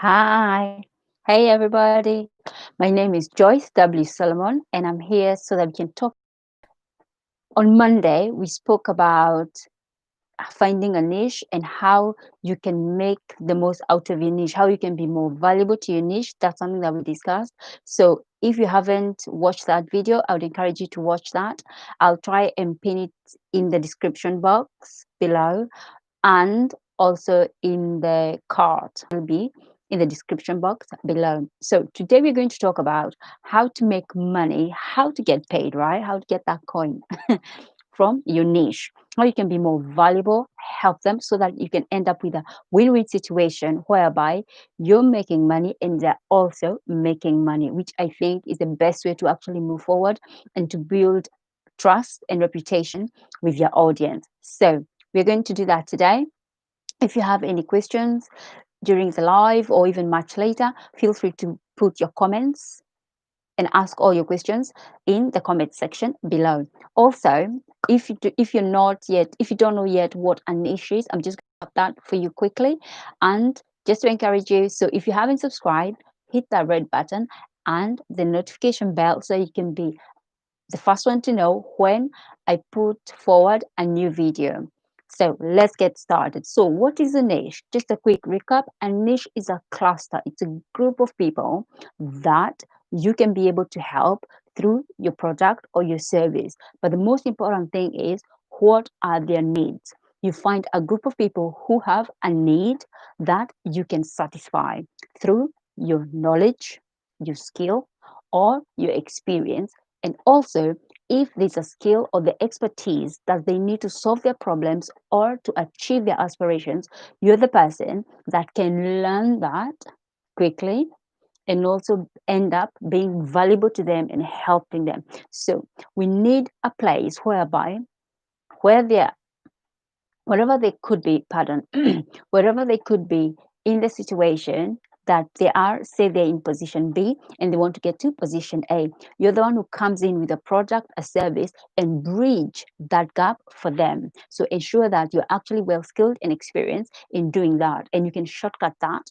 Hi. Hey, everybody. My name is Joyce W. Solomon, and I'm here so that we can talk. On Monday, we spoke about finding a niche and how you can make the most out of your niche, how you can be more valuable to your niche. That's something that we discussed. So if you haven't watched that video, I would encourage you to watch that. I'll try and pin it in the description box below and also in the card will be in the description box below. So today we're going to talk about how to make money, how to get paid, right? How to get that coin from your niche, how you can be more valuable, help them so that you can end up with a win-win situation whereby you're making money and they're also making money, which I think is the best way to actually move forward and to build trust and reputation with your audience. So we're going to do that today. If you have any questions during the live or even much later, feel free to put your comments and ask all your questions in the comment section below. Also, if you're not yet, if you don't know yet what a niche is, I'm just going to that for you quickly. And just to encourage you, so if you haven't subscribed, hit that red button and the notification bell so you can be the first one to know when I put forward a new video. So let's get started. So what is a niche? Just a quick recap. A niche is a cluster. It's a group of people that you can be able to help through your product or your service. But the most important thing is, what are their needs? You find a group of people who have a need that you can satisfy through your knowledge, your skill, or your experience, and also if there's a skill or the expertise that they need to solve their problems or to achieve their aspirations, you're the person that can learn that quickly and also end up being valuable to them and helping them. So we need a place whereby where they're wherever they could be, pardon, wherever they could be in the situation that they are, say they're in position B and they want to get to position A. You're the one who comes in with a product, a service, and bridge that gap for them. So ensure that you're actually well skilled and experienced in doing that, and you can shortcut that.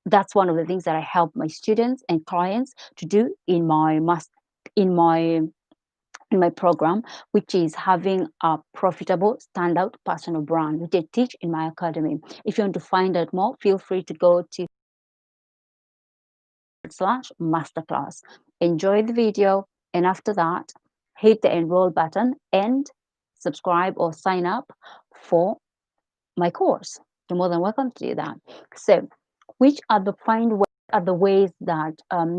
That's one of the things that I help my students and clients to do in my in my program, which is having a profitable standout personal brand, which I teach in my academy. If you want to find out more, feel free to go to /masterclass. Enjoy the video, and after that, hit the enroll button and subscribe or sign up for my course. You're more than welcome to do that. So, which are the ways that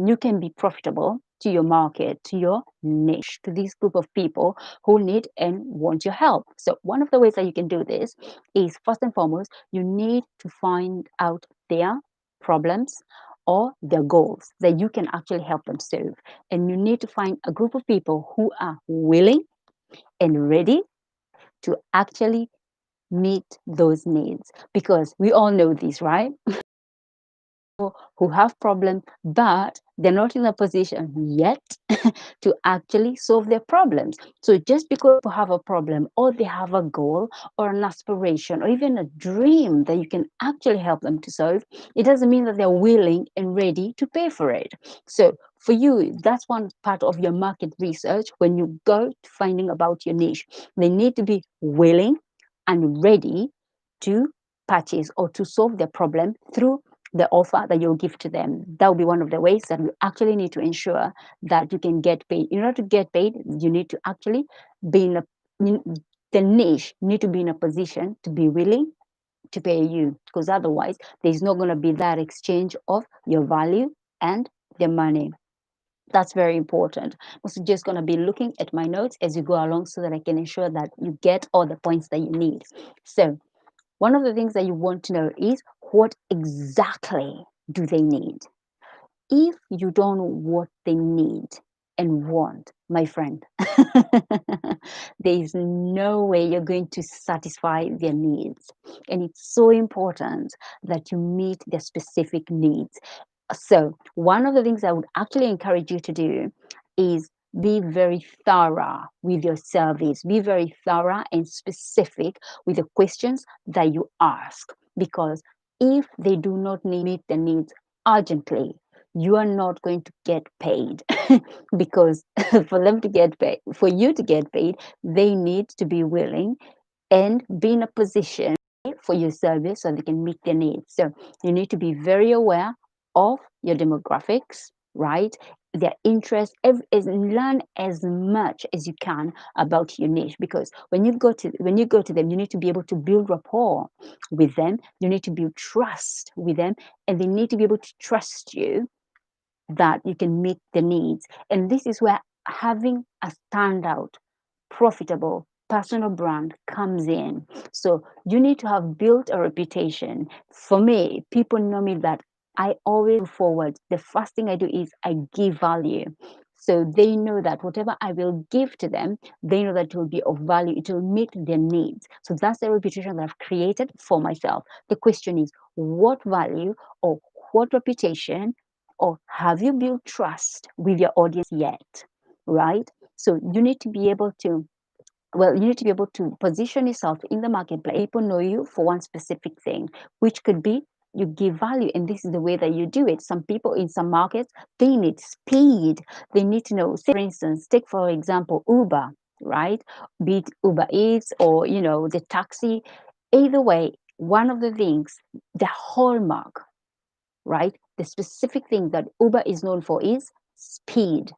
you can be profitable to your market, to your niche, to this group of people who need and want your help? So, one of the ways that you can do this is, first and foremost, you need to find out their problems or their goals that you can actually help them solve. And you need to find a group of people who are willing and ready to actually meet those needs, because we all know this, right? Who have problems, but they're not in a position yet to actually solve their problems. So just because you have a problem or they have a goal or an aspiration or even a dream that you can actually help them to solve, it doesn't mean that they're willing and ready to pay for it. So for you, that's one part of your market research. When you go to finding about your niche, they need to be willing and ready to purchase or to solve their problem through the offer that you'll give to them. That will be one of the ways that you actually need to ensure that you can get paid. In order to get paid, you need to actually be the niche need to be in a position to be willing to pay you, because otherwise there's not going to be that exchange of your value and the money. That's very important. I'm also just going to be looking at my notes as you go along so that I can ensure that you get all the points that you need. So one of the things that you want to know is, what exactly do they need? If you don't know what they need and want, my friend, there is no way you're going to satisfy their needs. And it's so important that you meet their specific needs. So, one of the things I would actually encourage you to do is be very thorough with your service. Be very thorough and specific with the questions that you ask. Because if they do not meet the needs urgently, you are not going to get paid because for them to get paid, for you to get paid, they need to be willing and be in a position for your service so they can meet their needs. So you need to be very aware of your demographics, right? Their interests, learn as much as you can about your niche, because when you go to them, you need to be able to build rapport with them. You need to build trust with them, and they need to be able to trust you that you can meet the needs. And this is where having a standout, profitable personal brand comes in. So you need to have built a reputation. For me, people know me that I always move forward. The first thing I do is I give value. So they know that whatever I will give to them, they know that it will be of value, it will meet their needs. So that's the reputation that I've created for myself. The question is, what value or what reputation or have you built trust with your audience yet? Right? So you need to be able to you need to be able to position yourself in the marketplace. People know you for one specific thing, which could be you give value, and this is the way that you do it. Some people in some markets, they need speed. They need to know. Say, for instance, take for example Uber, right? Be it Uber Eats or the taxi. Either way, one of the things, the hallmark, right? The specific thing that Uber is known for is speed.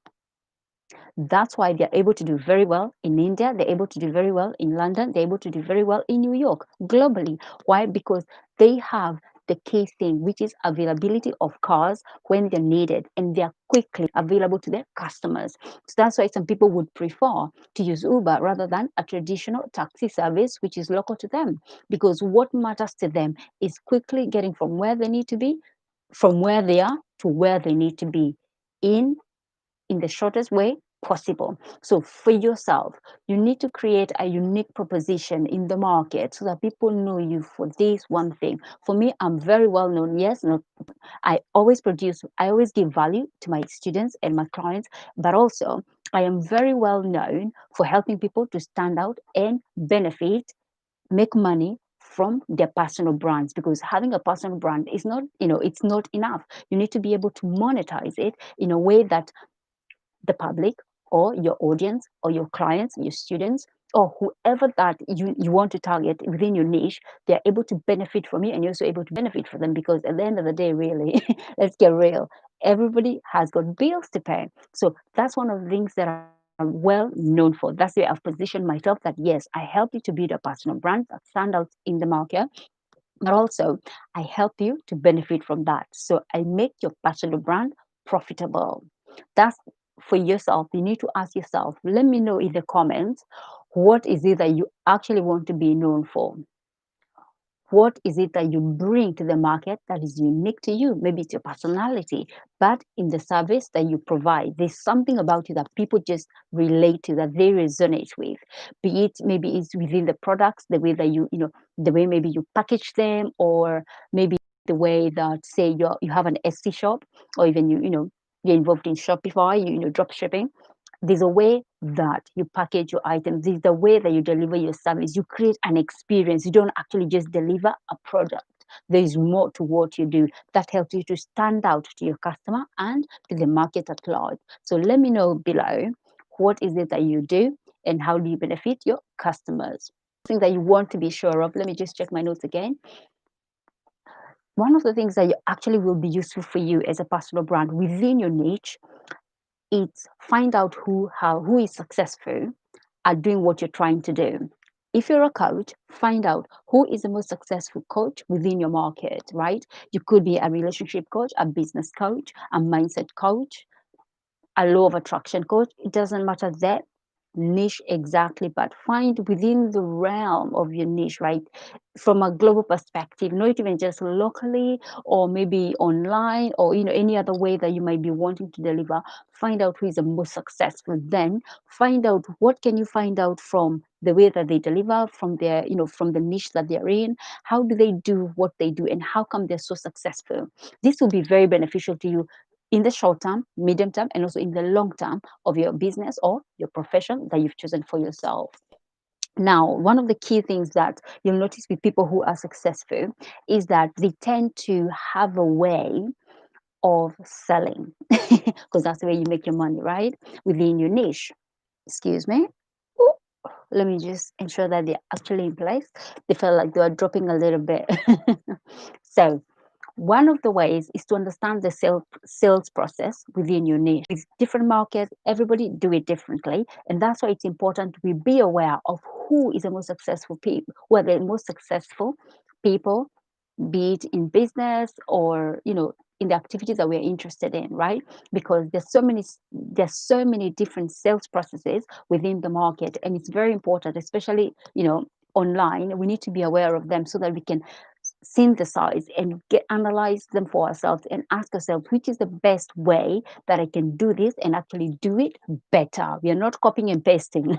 That's why they're able to do very well in India, they're able to do very well in London, they're able to do very well in New York, globally. Why? Because they have the key thing, which is availability of cars when they're needed, and they're quickly available to their customers. So that's why some people would prefer to use Uber rather than a traditional taxi service, which is local to them, because what matters to them is quickly getting from where they need to be, from where they are to where they need to be in the shortest way possible. So for yourself, you need to create a unique proposition in the market so that people know you for this one thing. For me, I'm very well known. Yes, not I always give value to my students and my clients, but also I am very well known for helping people to stand out and benefit, make money from their personal brands, because having a personal brand is not, it's not enough. You need to be able to monetize it in a way that the public or your audience or your clients, your students, or whoever that you want to target within your niche, they're able to benefit from you, and you're also able to benefit from them, because at the end of the day, really, let's get real. Everybody has got bills to pay. So that's one of the things that I'm well known for. That's where I've positioned myself, that yes, I help you to build a personal brand that stand out in the market, but also I help you to benefit from that. So I make your personal brand profitable. That's for yourself. You need to ask yourself, let me know in the comments, what is it that you actually want to be known for? What is it that you bring to the market that is unique to you? Maybe it's your personality, but in the service that you provide, there's something about you that people just relate to, that they resonate with. Be it maybe it's within the products, the way that the way maybe you package them, or maybe the way that, say, you have an Etsy shop, or even you're involved in Shopify, drop shipping. There's a way that you package your items. There's the way that you deliver your service. You create an experience. You don't actually just deliver a product. There is more to what you do that helps you to stand out to your customer and to the market at large. So let me know below, what is it that you do and how do you benefit your customers? Thing that you want to be sure of. Let me just check my notes again. One of the things that you actually will be useful for you as a personal brand within your niche, it's find out who is successful at doing what you're trying to do. If you're a coach, find out who is the most successful coach within your market, right? You could be a relationship coach, a business coach, a mindset coach, a law of attraction coach. It doesn't matter that niche exactly, but find within the realm of your niche, right? From a global perspective, not even just locally or maybe online, or any other way that you might be wanting to deliver. Find out who is the most successful. Then find out what can you find out from the way that they deliver, from their from the niche that they're in. How do they do what they do, and how come they're so successful? This will be very beneficial to you in the short term, medium term, and also in the long term of your business or your profession that you've chosen for yourself. Now, one of the key things that you'll notice with people who are successful is that they tend to have a way of selling because that's where you make your money, right? Within your niche. Excuse me. Ooh, let me just ensure that they're actually in place. They felt like they were dropping a little bit. So, one of the ways is to understand the sales process within your niche. With different markets, everybody do it differently, and that's why it's important to be aware of who is the most successful people, who are the most successful people, be it in business or in the activities that we're interested in, right? Because there's so many different sales processes within the market, and it's very important, especially online. We need to be aware of them so that we can synthesize and analyze them for ourselves and ask ourselves which is the best way that I can do this and actually do it better. We are not copying and pasting.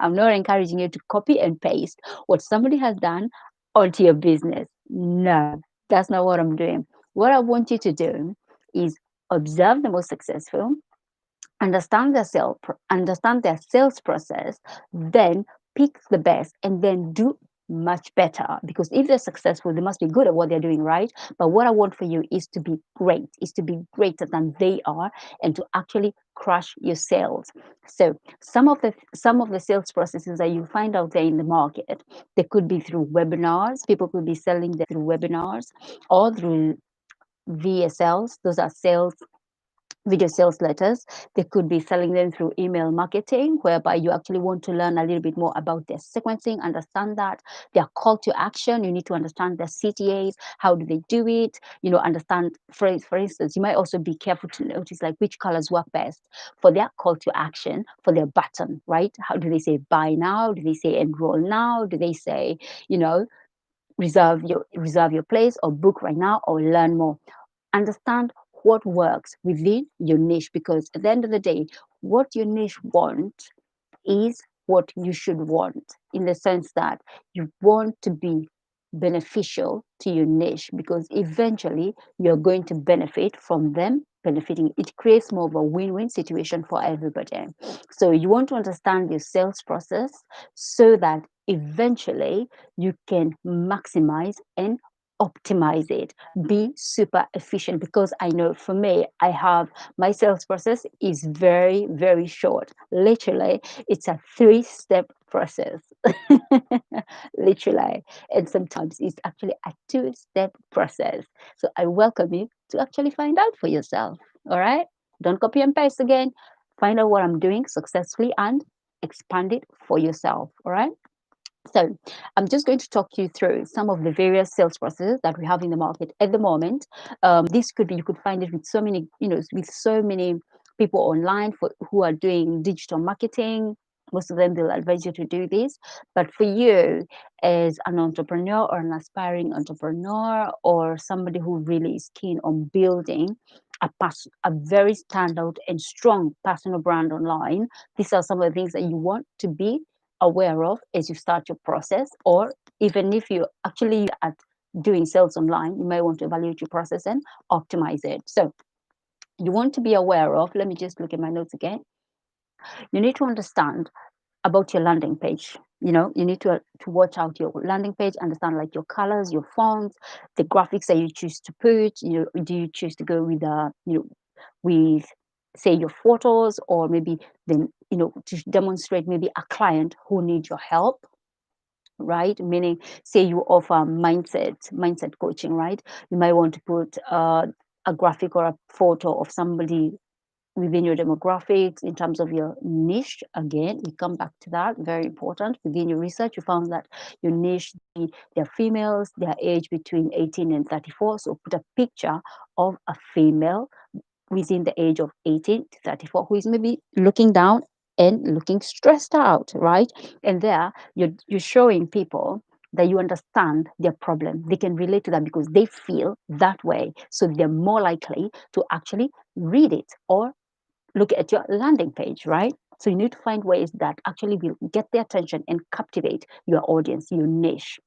I'm not encouraging you to copy and paste what somebody has done onto your business. No, that's not what I'm doing. What I want you to do is observe the most successful, understand their sales process, then pick the best and then do much better, because if they're successful they must be good at what they're doing, right? But what I want for you is to be great, is to be greater than they are, and to actually crush your sales. So some of the sales processes that you find out there in the market, they could be through webinars. People could be selling through webinars or through VSLs. Those are sales video sales letters. They could be selling them through email marketing, whereby you actually want to learn a little bit more about their sequencing, understand that their call to action. You need to understand their CTAs. How do they do it? Understand, for instance, you might also be careful to notice like which colors work best for their call to action, for their button, right? How do they say buy now? Do they say enroll now? Do they say, reserve your place, or book right now, or learn more? Understand what works within your niche, because at the end of the day, what your niche wants is what you should want, in the sense that you want to be beneficial to your niche, because eventually you're going to benefit from them benefiting. It creates more of a win-win situation for everybody. So you want to understand your sales process so that eventually you can maximize and optimize it, be super efficient. Because I know for me, my sales process is very, very short. Literally, it's a 3-step process. Literally. And sometimes it's actually a 2-step process. So I welcome you to actually find out for yourself. All right? Don't copy and paste again. Find out what I'm doing successfully and expand it for yourself. All right? So I'm just going to talk you through some of the various sales processes that we have in the market at the moment. This could be, you could find it with so many people online who are doing digital marketing. Most of them will advise you to do this. But for you, as an entrepreneur or an aspiring entrepreneur, or somebody who really is keen on building a very standout and strong personal brand online, these are some of the things that you want to be aware of as you start your process. Or even if you actually at doing sales online, you may want to evaluate your process and optimize it. So you want to be aware of, let me just look at my notes again. You need to understand about your landing page. You need to watch out your landing page, understand like your colors, your fonts, the graphics that you choose to put. Do you choose to go with with, say, your photos, or maybe then to demonstrate maybe a client who needs your help, right? Meaning, say you offer mindset coaching, right? You might want to put a graphic or a photo of somebody within your demographics, in terms of your niche. Again, we come back to that, very important. Within your research, you found that your niche, they're females, their age between 18 and 34. So put a picture of a female within the age of 18 to 34 who is maybe looking down and looking stressed out, right? And there you're showing people that you understand their problem. They can relate to that because they feel that way. So they're more likely to actually read it or look at your landing page, right? So you need to find ways that actually will get their attention and captivate your audience, your niche,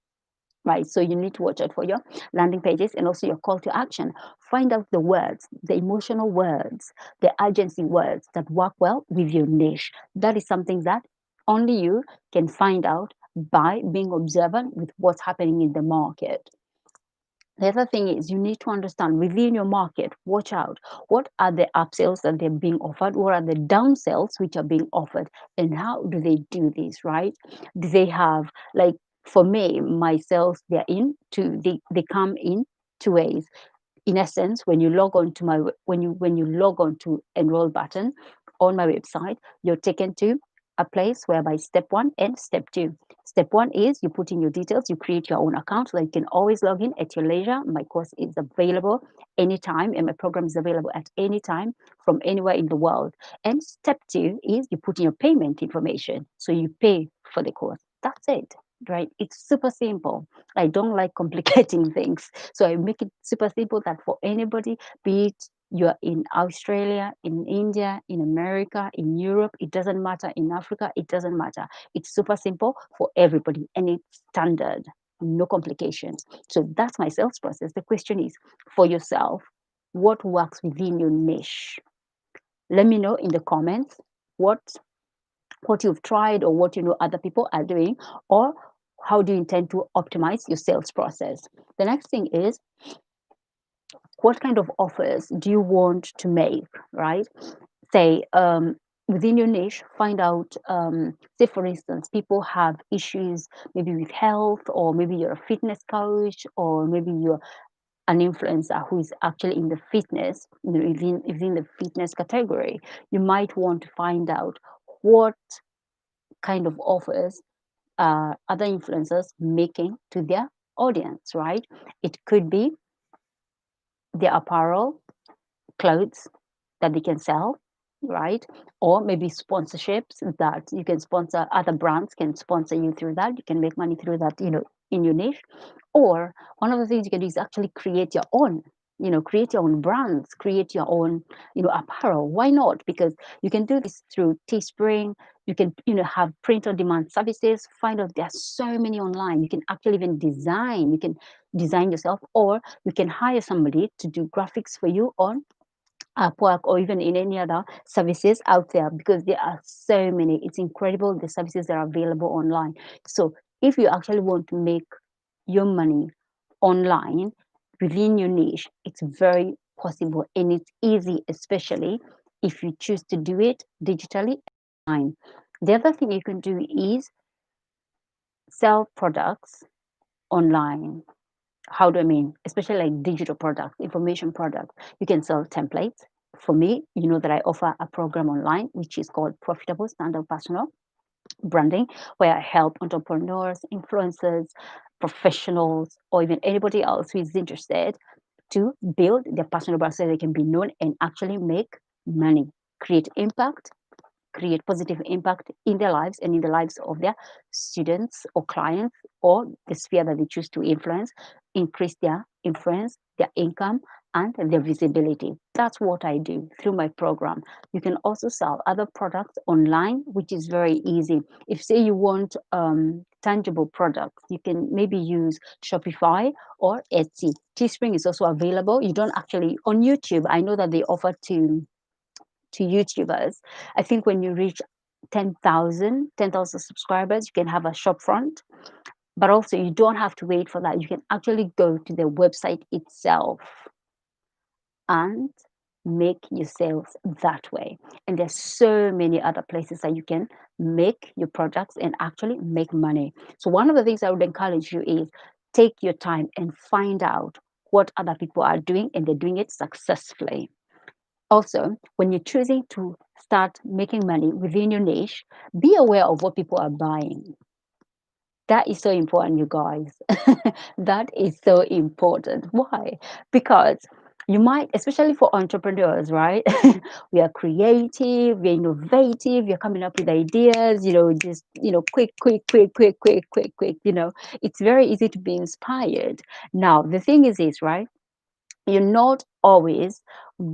right? So you need to watch out for your landing pages and also your call to action. Find out the words, the emotional words, the urgency words that work well with your niche. That is something that only you can find out by being observant with what's happening in the market. The other thing is you need to understand within your market, watch out. What are the upsells that they're being offered? What are the downsells which are being offered? And how do they do this, right? Do they have, like, for me, my sales, they come in two ways. In essence, when you log on to when you log on to enroll button on my website, you're taken to a place whereby step one and step two. Step one is you put in your details, you create your own account so that you can always log in at your leisure. My course is available anytime, and my program is available at any time from anywhere in the world. And step two is you put in your payment information, so you pay for the course. That's it, right? It's super simple. I don't like complicating things, so I make it super simple that for anybody, be it you're in Australia, in India, in America, in Europe, it doesn't matter, in Africa, it doesn't matter. It's super simple for everybody and it's standard, no complications. So that's my sales process. The question is for yourself, what works within your niche? Let me know in the comments what you've tried or what you know other people are doing, or how do you intend to optimize your sales process. The next thing is, what kind of offers do you want to make, right? Say, within your niche, find out, say for instance, people have issues maybe with health, or maybe you're a fitness coach, or maybe you're an influencer who is actually in the fitness, within the fitness category. You might want to find out what kind of offers other influencers making to their audience, right? It could be their apparel, clothes that they can sell, right? Or maybe sponsorships that you can sponsor, other brands can sponsor you through that. You can make money through that, in your niche. Or one of the things you can do is actually create your own, create your own brands, create your own, apparel. Why not? Because you can do this through Teespring. You can, have print on demand services. Find out there are so many online. You can actually even design. You can design yourself, or you can hire somebody to do graphics for you on Upwork, or even in any other services out there, because there are so many. It's incredible the services that are available online. So if you actually want to make your money online within your niche, it's very possible and it's easy, especially if you choose to do it digitally online. The other thing you can do is sell products online. How do I mean? Especially like digital products, information products. You can sell templates. For me, you know that I offer a program online which is called Profitable Standout Personal Branding, where I help entrepreneurs, influencers, professionals, or even anybody else who is interested to build their personal brand so they can be known and actually make money, create impact, create positive impact in their lives and in the lives of their students or clients, or the sphere that they choose to influence, increase their influence, their income, and their visibility. That's what I do through my program. You can also sell other products online, which is very easy. If, say, you want tangible products, you can maybe use Shopify or Etsy. Teespring is also available. You don't actually, on YouTube, I know that they offer to YouTubers. I think when you reach 10,000 subscribers, you can have a shop front. But also, you don't have to wait for that. You can actually go to the website itself and make your sales that way. And there's so many other places that you can make your products and actually make money. So one of the things I would encourage you is take your time and find out what other people are doing, and they're doing it successfully. Also, when you're choosing to start making money within your niche, be aware of what people are buying. That is so important, you guys. That is so important. Why? Because you might, especially for entrepreneurs, right? We are creative, we're innovative, we're coming up with ideas, just, quick, quick, quick, quick, quick, quick, quick, it's very easy to be inspired. Now, the thing is this, right? You're not always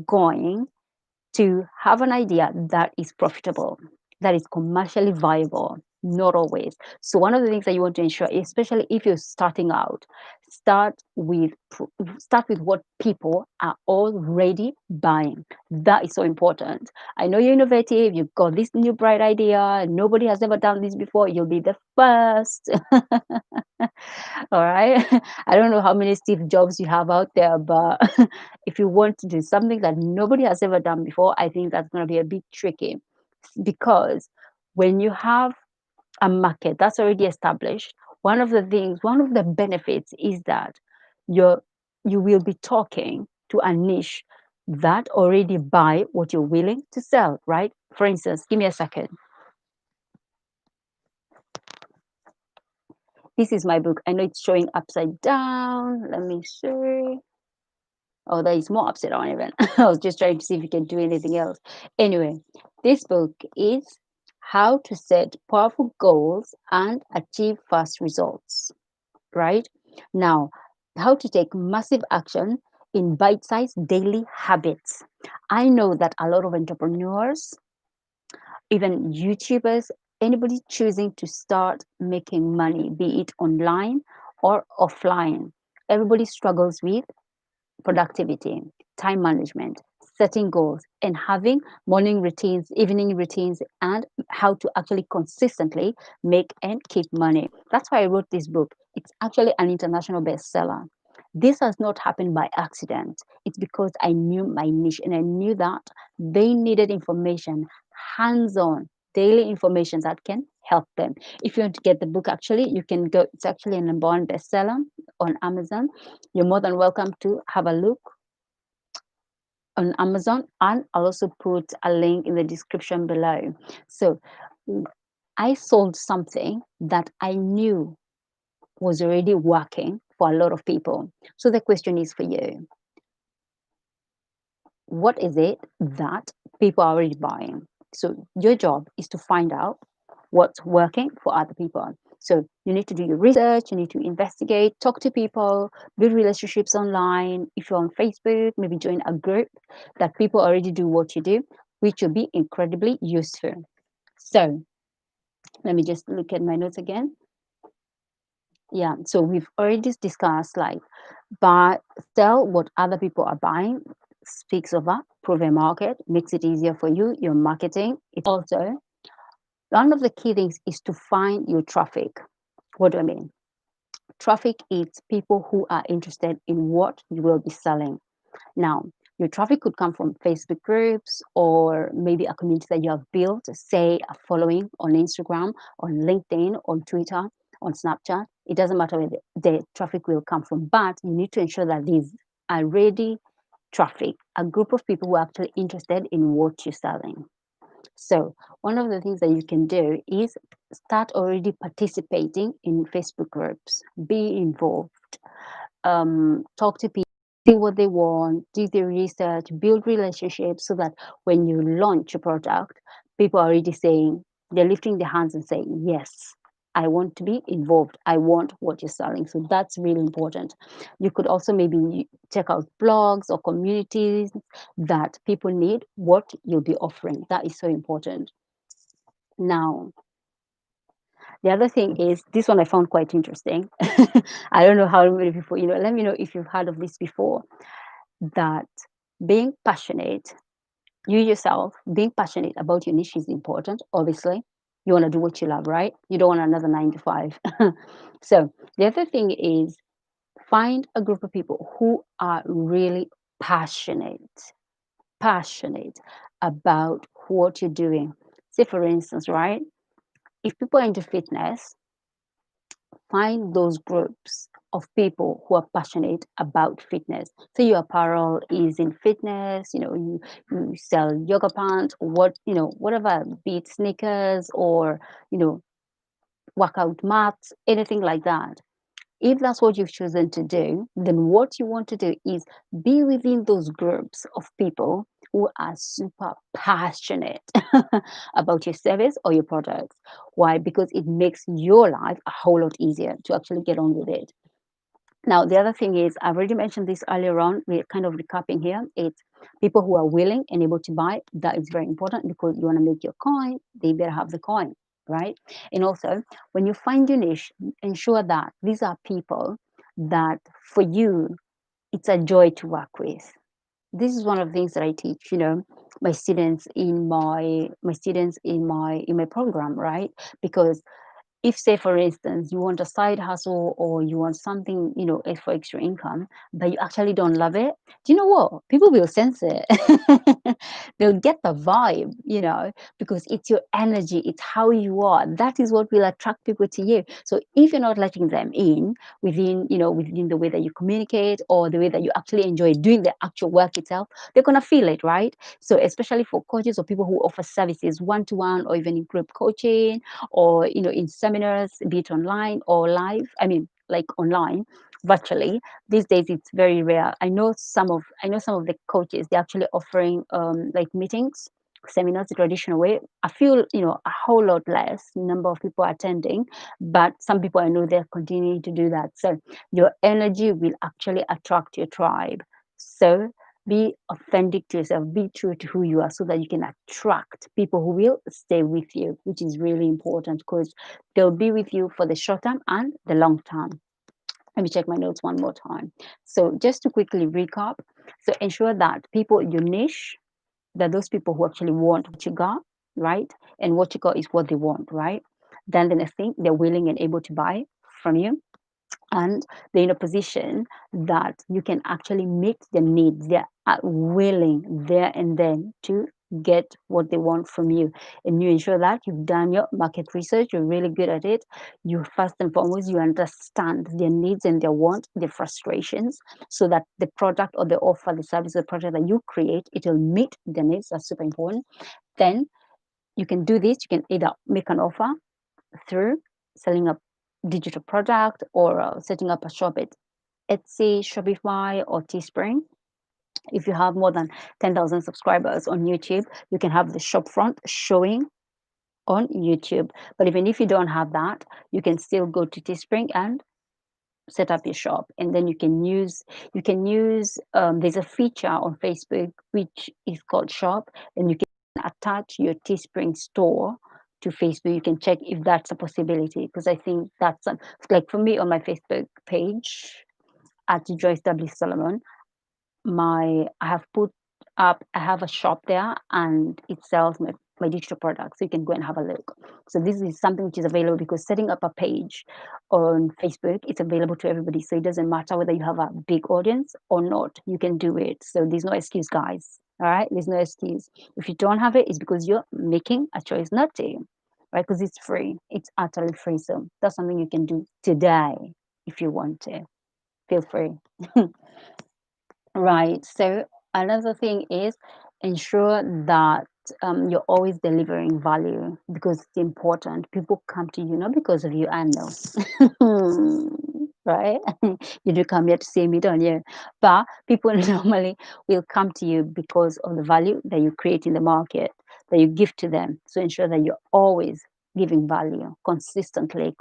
going to have an idea that is profitable, that is commercially viable. Not always. So one of the things that you want to ensure, especially if you're starting out, start with start with what people are already buying. That is so important. I know you're innovative, you've got this new bright idea, nobody has ever done this before, you'll be the first. All right. I don't know how many Steve Jobs you have out there, but if you want to do something that nobody has ever done before, I think that's going to be a bit tricky, because when you have a market that's already established, one of the benefits is that you're you will be talking to a niche that already buy what you're willing to sell, right? For instance, give me a second. This is my book. I know it's showing upside down. Let me see. Oh, there is more upside down even. I was just trying to see if you can do anything else. Anyway, this book is How to Set Powerful Goals and Achieve Fast Results, right? Now, how to take massive action in bite sized daily habits. I know that a lot of entrepreneurs, even YouTubers, anybody choosing to start making money, be it online or offline, everybody struggles with productivity, time management, setting goals, and having morning routines, evening routines, and how to actually consistently make and keep money. That's why I wrote this book. It's actually an international bestseller. This has not happened by accident. It's because I knew my niche and I knew that they needed information, hands on, daily information that can help them. If you want to get the book, actually, you can go, it's actually a number one bestseller on Amazon. You're more than welcome to have a look on Amazon, and I'll also put a link in the description below. So I sold something that I knew was already working for a lot of people. So the question is for you, what is it that people are already buying? So your job is to find out what's working for other people. So you need to do your research, you need to investigate, talk to people, build relationships online. If you're on Facebook, maybe join a group that people already do what you do, which will be incredibly useful. So let me just look at my notes again. Yeah, so we've already discussed like buy, sell what other people are buying, speaks of a proven market, makes it easier for you, your marketing. It's also one of the key things is to find your traffic. What do I mean? Traffic is people who are interested in what you will be selling. Now, your traffic could come from Facebook groups or maybe a community that you have built, say a following on Instagram, on LinkedIn, on Twitter, on Snapchat. It doesn't matter where the traffic will come from, but you need to ensure that these are ready traffic, a group of people who are actually interested in what you're selling. So, one of the things that you can do is start already participating in Facebook groups, be involved, talk to people, see what they want, do the research, build relationships so that when you launch a product, people are already saying, they're lifting their hands and saying, yes, I want to be involved. I want what you're selling. So that's really important. You could also maybe check out blogs or communities that people need what you'll be offering. That is so important. Now, the other thing is this one I found quite interesting. I don't know how many people, let me know if you've heard of this before, that being passionate, you yourself being passionate about your niche is important. Obviously, you want to do what you love, right? You don't want another 9 to 5. So the other thing is find a group of people who are really passionate about what you're doing. Say, for instance, right? If people are into fitness, find those groups of people who are passionate about fitness. So your apparel is in fitness, you sell yoga pants, or whatever, be it sneakers or, you know, workout mats, anything like that. If that's what you've chosen to do, then what you want to do is be within those groups of people who are super passionate about your service or your products. Why? Because it makes your life a whole lot easier to actually get on with it. Now, the other thing is, I've already mentioned this earlier on. We're kind of recapping here. It's people who are willing and able to buy. That is very important because you want to make your coin, they better have the coin. right? And also, when you find your niche, ensure that these are people that for you, it's a joy to work with. This is one of the things that I teach, my students in my program, right? Because if, say, for instance, you want a side hustle or you want something, for extra income, but you actually don't love it, do you know what? People will sense it. They'll get the vibe, because it's your energy, it's how you are. That is what will attract people to you. So if you're not letting them in within the way that you communicate or the way that you actually enjoy doing the actual work itself, they're gonna feel it, right? So especially for coaches or people who offer services one-to-one or even in group coaching or in seminars, be it online or live, I mean like online, virtually. These days it's very rare. I know some of the coaches, they're actually offering like meetings, seminars the traditional way. I feel a whole lot less number of people attending, but some people I know they're continuing to do that. So your energy will actually attract your tribe. So be authentic to yourself, be true to who you are so that you can attract people who will stay with you, which is really important because they'll be with you for the short term and the long term. Let me check my notes one more time. So just to quickly recap, so ensure that people, your niche, that those people who actually want what you got, right? And what you got is what they want, right? Then the next thing, they're willing and able to buy from you, and they're in a position that you can actually meet their needs. They're willing there and then to get what they want from you, and you ensure that you've done your market research, you're really good at it. You first and foremost, you understand their needs and their wants, their frustrations, so that the product or the offer, the service, the project that you create, it will meet their needs. That's super important. Then you can do this. You can either make an offer through selling a digital product or setting up a shop at Etsy, Shopify, or Teespring. If you have more than 10,000 subscribers on YouTube, you can have the shop front showing on YouTube. But even if you don't have that, you can still go to Teespring and set up your shop, and then you can use there's a feature on Facebook which is called shop, and you can attach your Teespring store to Facebook. You can check if that's a possibility, because I think like for me on my Facebook page at Joyce W Solomon, I have put up, I have a shop there and it sells my digital products. So you can go and have a look. So this is something which is available because setting up a page on Facebook, it's available to everybody. So it doesn't matter whether you have a big audience or not, you can do it. So there's no excuse, guys. All right, there's no excuse. If you don't have it, it's because you're making a choice not to, right? Because it's free, it's utterly free. So that's something you can do today if you want to. Feel free. Right. So another thing is ensure that you're always delivering value, because it's important. People come to you not because of you, I know. Right? You do come here to see me, don't you? But people normally will come to you because of the value that you create in the market, that you give to them. So ensure that you're always giving value consistently,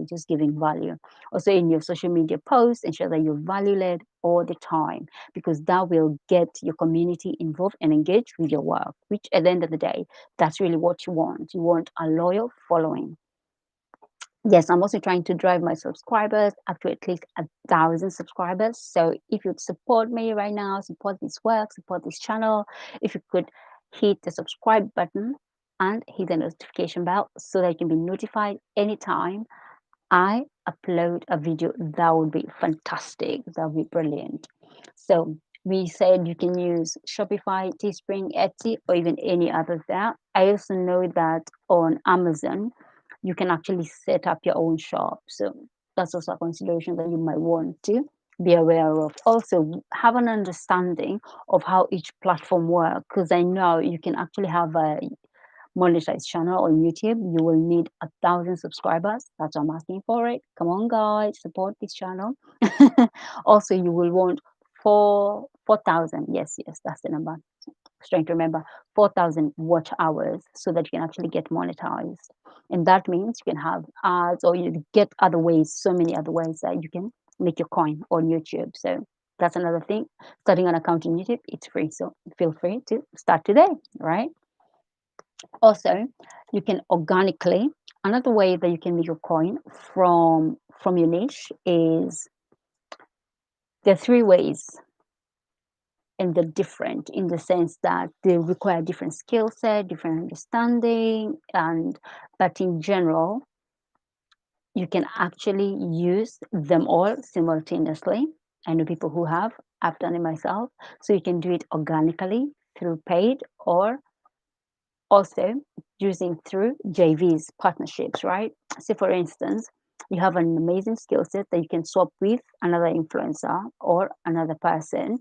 just giving value. Also in your social media posts, ensure that you're value led all the time, because that will get your community involved and engaged with your work, which at the end of the day, that's really what you want. You want a loyal following. Yes, I'm also trying to drive my subscribers up to at least 1,000 subscribers. So if you'd support me right now, support this work, support this channel, if you could hit the subscribe button and hit the notification bell so that you can be notified anytime I upload a video, that would be fantastic. That would be brilliant. So we said you can use Shopify, Teespring, Etsy, or even any other there. I also know that on Amazon, you can actually set up your own shop. So that's also a consideration that you might want to be aware of. Also, have an understanding of how each platform works, because I know you can actually have a monetized channel on YouTube. You will need 1,000 subscribers. That's what I'm asking for it. Come on, guys, support this channel. Also, you will want 4,000. Yes, that's the number. I was trying to remember 4,000 watch hours so that you can actually get monetized. And that means you can have ads, or you get other ways, so many other ways that you can make your coin on YouTube. So that's another thing. Starting an account on YouTube, it's free. So feel free to start today, right? Also, you can organically, another way that you can make a coin from your niche is, there are three ways, and they're different in the sense that they require different skill set, different understanding, and but in general, you can actually use them all simultaneously. I know people who have. I've done it myself. So you can do it organically through paid, or also using through JVs, partnerships, right? So for instance, you have an amazing skill set that you can swap with another influencer or another person.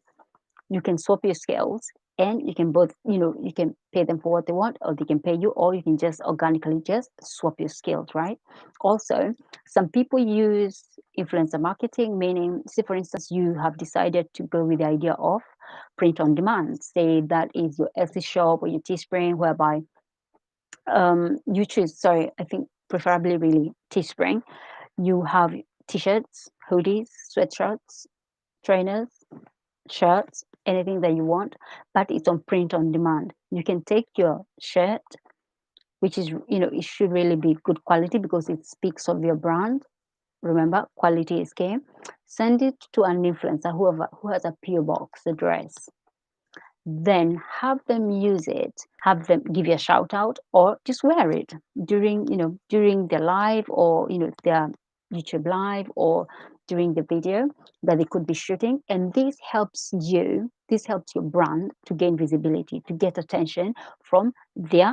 You can swap your skills, and you can both, you can pay them for what they want, or they can pay you, or you can just organically just swap your skills, right? Also, some people use influencer marketing, meaning, say for instance, you have decided to go with the idea of print on demand. Say that is your Etsy shop or your Teespring, whereby you choose, sorry, I think preferably really Teespring. You have t-shirts, hoodies, sweatshirts, trainers, shirts, anything that you want, but it's on print on demand. You can take your shirt, which is, it should really be good quality because it speaks of your brand. Remember, quality is key. Send it to an influencer who has a PO box address. Then have them use it, have them give you a shout out, or just wear it during their live, or their YouTube live, or during the video that they could be shooting. And this helps your brand to gain visibility, to get attention from their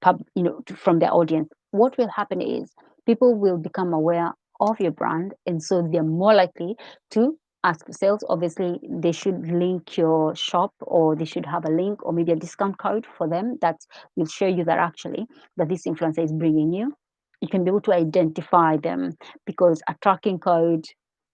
from their audience. What will happen is people will become aware of your brand, and so they're more likely to ask for sales. Obviously, they should link your shop, or they should have a link, or maybe a discount code for them that will show you that actually that this influencer is bringing you. You can be able to identify them, because a tracking code,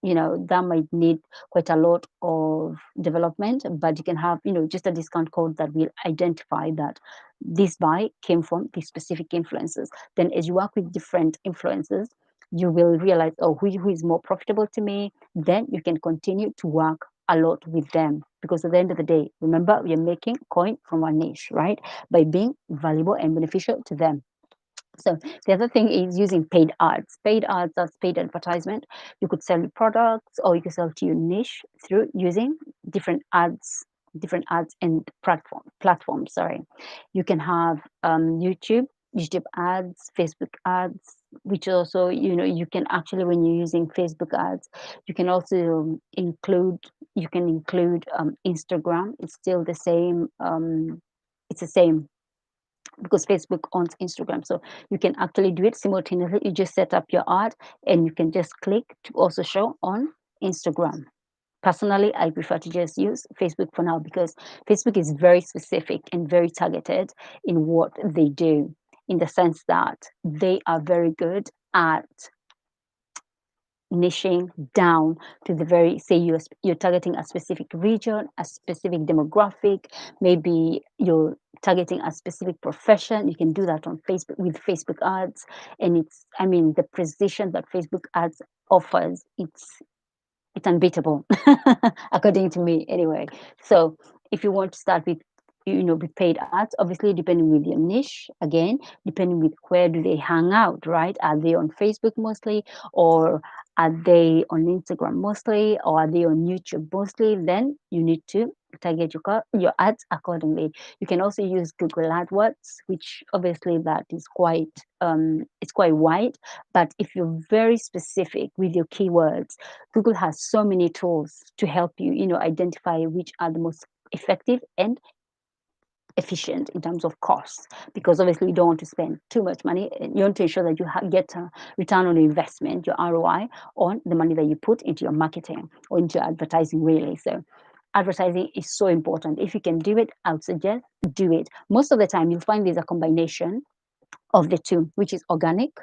that might need quite a lot of development, but you can have, just a discount code that will identify that this buy came from these specific influencers. Then as you work with different influencers, you will realize, oh, who is more profitable to me. Then you can continue to work a lot with them, because at the end of the day, remember, you're making coin from a niche, right? By being valuable and beneficial to them. So the other thing is using paid ads. Paid ads, that's paid advertisement. You could sell your products, or you could sell to your niche through using different ads and platforms. Sorry, you can have YouTube ads, Facebook ads, which also, you can actually, when you're using Facebook ads, you can also include Instagram. It's still the same. It's the same, because Facebook owns Instagram. So you can actually do it simultaneously. You just set up your ad, and you can just click to also show on Instagram. Personally, I prefer to just use Facebook for now, because Facebook is very specific and very targeted in what they do, in the sense that they are very good at niching down to the very, say you're targeting a specific region, a specific demographic, maybe you're targeting a specific profession. You can do that on Facebook with Facebook ads. And the precision that Facebook ads offers, it's unbeatable, according to me anyway. So if you want to start with, with paid ads, obviously depending with your niche, again, depending with where do they hang out, right? Are they on Facebook mostly, or are they on Instagram mostly, or are they on YouTube mostly? Then you need to target your ads accordingly. You can also use Google AdWords, which obviously that is it's quite wide. But if you're very specific with your keywords, Google has so many tools to help you, identify which are the most effective and efficient in terms of costs, because obviously you don't want to spend too much money. You want to ensure that you get a return on investment, your ROI, on the money that you put into your marketing or into advertising, really. So advertising is so important. If you can do it, I would suggest do it. Most of the time you'll find there's a combination of the two, which is organic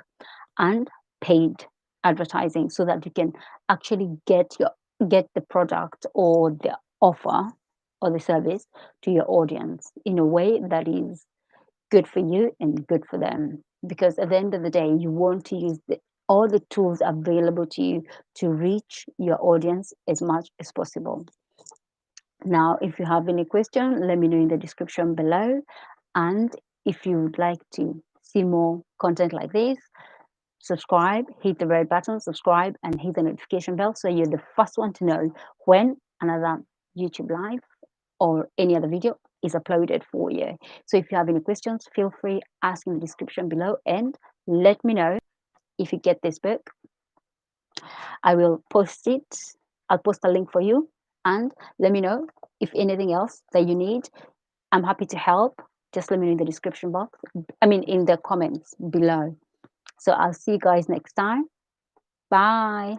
and paid advertising, so that you can actually get the product or the offer or the service to your audience in a way that is good for you and good for them. Because at the end of the day, you want to use all the tools available to you to reach your audience as much as possible. Now, if you have any question, let me know in the description below. And if you would like to see more content like this, subscribe, hit the red button, subscribe, and hit the notification bell so you're the first one to know when another YouTube live or any other video is uploaded for you. So if you have any questions, feel free, ask in the description below, and let me know if you get this book. I will post it. I'll post a link for you, and let me know if anything else that you need. I'm happy to help. Just let me know in the description box. I mean, in the comments below. So I'll see you guys next time. Bye.